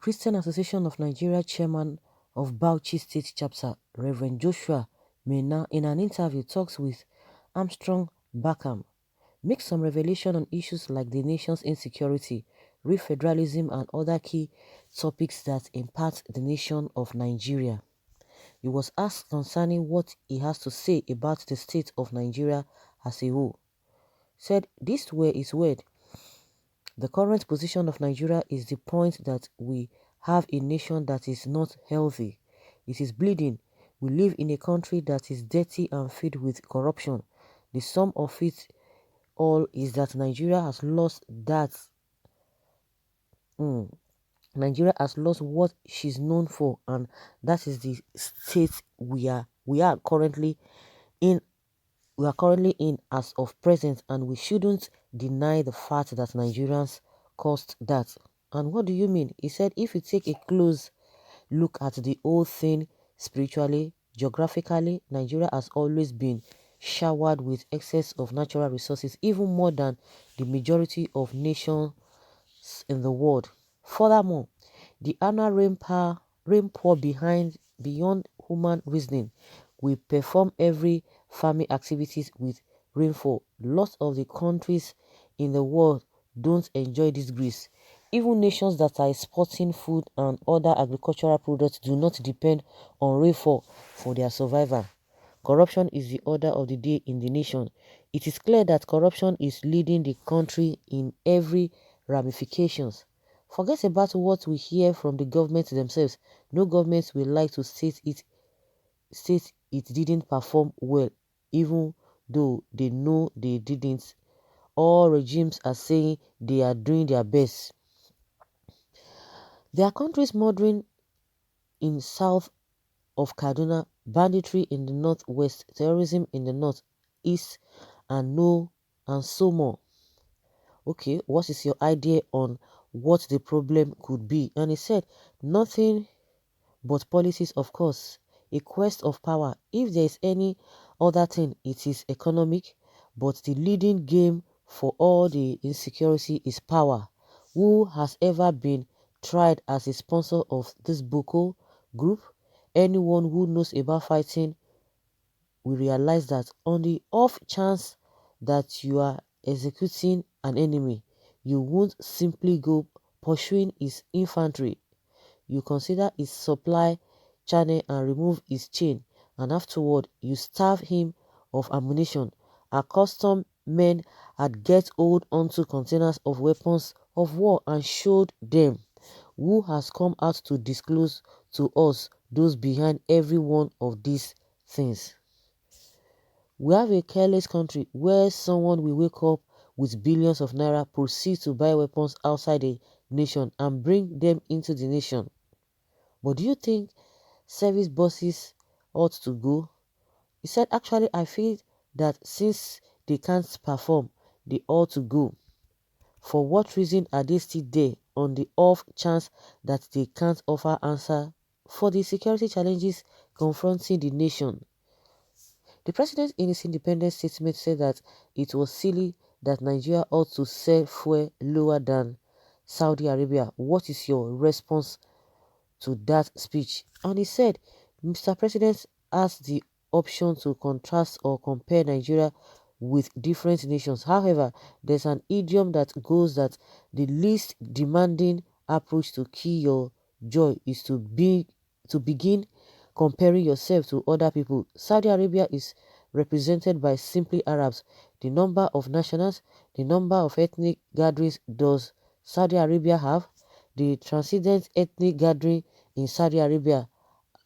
Christian Association of Nigeria chairman of Bauchi State Chapter, Reverend Joshua Mena, in an interview talks with Armstrong Backham, makes some revelation on issues like the nation's insecurity, re-federalism and other key topics that impact the nation of Nigeria. He was asked concerning what he has to say about the state of Nigeria as a whole. Said this way is weird. The current position of Nigeria is the point that we have a nation that is not healthy. It is bleeding. We live in a country that is dirty and filled with corruption. The sum of it all is that Nigeria has lost that. Nigeria has lost what she's known for, and that is the state we are currently in. We are currently in as of present, and we shouldn't deny the fact that Nigerians caused that. And what do you mean? He said if you take a close look at the whole thing spiritually, geographically, Nigeria has always been showered with excess of natural resources, even more than the majority of nations in the world. Furthermore, the annual rainpour beyond human reasoning. We perform every farming activities with rainfall. Lots of the countries in the world don't enjoy this grace. Even nations that are exporting food and other agricultural products do not depend on rainfall for their survival. Corruption is the order of the day in the nation. It is clear that corruption is leading the country in every ramifications. Forget about what we hear from the government themselves. No government will like to state it didn't perform well, even though they know they didn't. All regimes are saying they are doing their best. There are countries murdering in south of Kaduna, banditry in the northwest, terrorism in the northeast, and so more. Okay, what is your idea on what the problem could be? And he said, nothing but policies, of course, a quest of power. If there is any other thing, it is economic, but the leading game for all the insecurity is power. Who has ever been tried as a sponsor of this Boko group? Anyone who knows about fighting will realize that on the off chance that you are executing an enemy, you won't simply go pursuing his infantry. You consider his supply channel and remove his chain, and afterward you starve him of ammunition. Accustomed men had get hold onto containers of weapons of war and showed them. Who has come out to disclose to us those behind every one of these things? We have a careless country where someone will wake up with billions of naira, proceed to buy weapons outside the nation and bring them into the nation. But do you think service bosses ought to go? He said, actually, I feel that since they can't perform, they ought to go. For what reason are they still there on the off chance that they can't offer answer for the security challenges confronting the nation? The president in his independent statement said that it was silly that Nigeria ought to sell fuel lower than Saudi Arabia. What is your response to that speech? And he said, Mr. President has the option to contrast or compare Nigeria with different nations. However, there's an idiom that goes that the least demanding approach to kill your joy is to begin comparing yourself to other people. Saudi Arabia is represented by simply Arabs. The number of nationals, the number of ethnic gatherings does Saudi Arabia have? The transcendent ethnic gathering in Saudi Arabia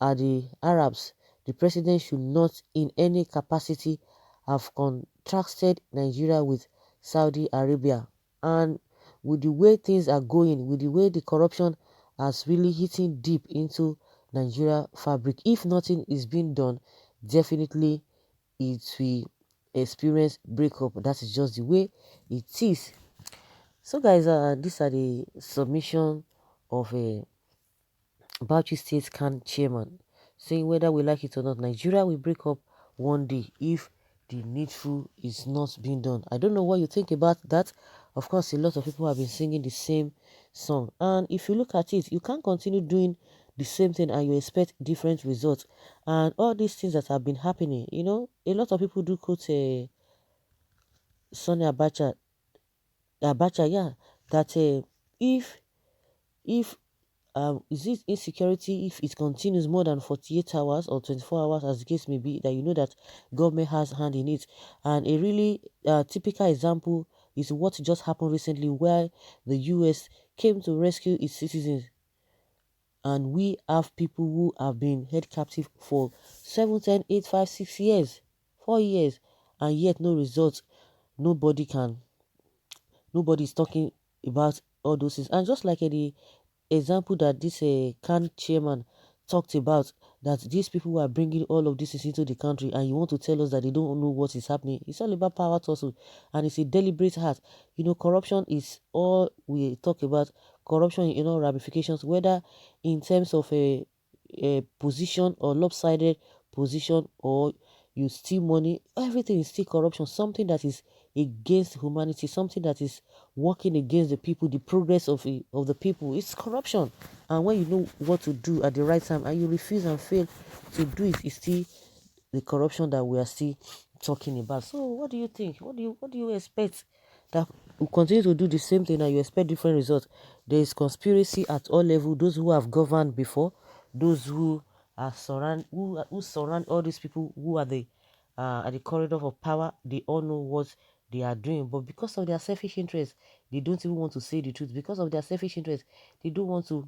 are the Arabs. The president should not in any capacity have contrasted Nigeria with Saudi Arabia. And with the way things are going, with the way the corruption has really hitting deep into Nigeria fabric, if nothing is being done, definitely it will experience breakup. That is just the way it is. So guys, these are the submission of a Bauchi State CAN chairman saying whether we like it or not, Nigeria will break up one day if the needful is not being done. I don't know what you think about that. Of course, a lot of people have been singing the same song. And if you look at it, you can't continue doing the same thing and you expect different results. And all these things that have been happening, a lot of people do quote Sonny Abacha, yeah, that if if is this insecurity if it continues more than 48 hours or 24 hours as the case may be, that you know that government has hand in it. And a really typical example is what just happened recently, where the US came to rescue its citizens, and we have people who have been held captive for 7, 10, 8, 5, 6 years, 4 years, and yet no results. Nobody can nobody is talking about all those things. And just like the example that this can chairman talked about, that these people who are bringing all of this into the country, and you want to tell us that they don't know what is happening. It's all about power tussle, and it's a deliberate act. Corruption is all we talk about. Corruption in all ramifications, whether in terms of a position or lopsided position, or you steal money, everything is still corruption. Something that is against humanity, something that is working against the people, the progress of the people. It's corruption. And when you know what to do at the right time and you refuse and fail to do it, it's still the corruption that we are still talking about. So what do you think? What do you expect? That we continue to do the same thing and you expect different results? There is conspiracy at all levels. Those who have governed before, those who are who surround all these people who are the at the corridor of power, they all know what they are doing. But because of their selfish interest, they don't even want to say the truth. Because of their selfish interest, they don't want to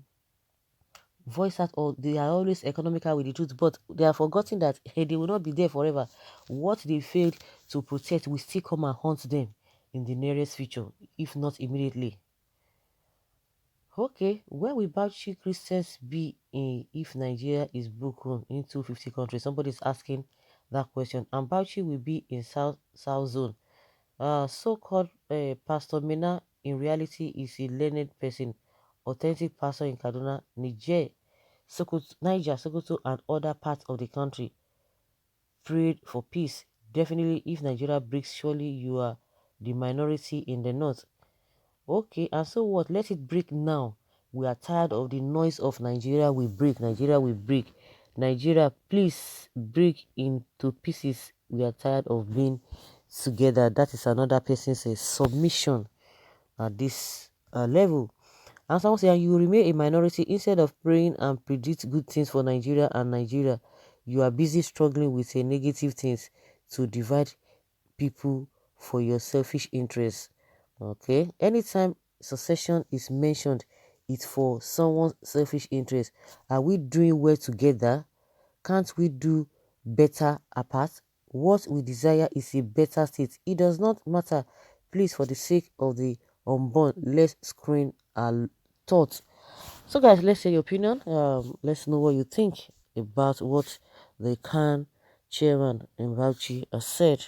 voice out, or they are always economical with the truth, but they are forgetting that hey, they will not be there forever. What they failed to protect will still come and haunt them in the nearest future, if not immediately. Okay, where will Bauchi Christians be if Nigeria is broken into 50 countries? Somebody's asking that question. And Bauchi will be in South Zone. So-called Pastor Mena in reality is a learned person, authentic pastor in Kaduna, Niger, Sokoto, and other parts of the country. Prayed for peace. Definitely, if Nigeria breaks, surely you are the minority in the north. Okay, and so what? Let it break now. We are tired of the noise of Nigeria will break, Nigeria will break. Nigeria, please break into pieces. We are tired of being together. That is another person's submission at this level. And someone say, you remain a minority instead of praying and predict good things for Nigeria and Nigeria. You are busy struggling with a negative things to divide people for your selfish interests. Okay, anytime succession is mentioned, it's for someone's selfish interest. Are we doing well together? Can't we do better apart? What we desire is a better state. It does not matter. Please, for the sake of the unborn, let's screen our thoughts. So, guys, let's say your opinion. Let's know what you think about what the Khan chairman in Bauchi has said.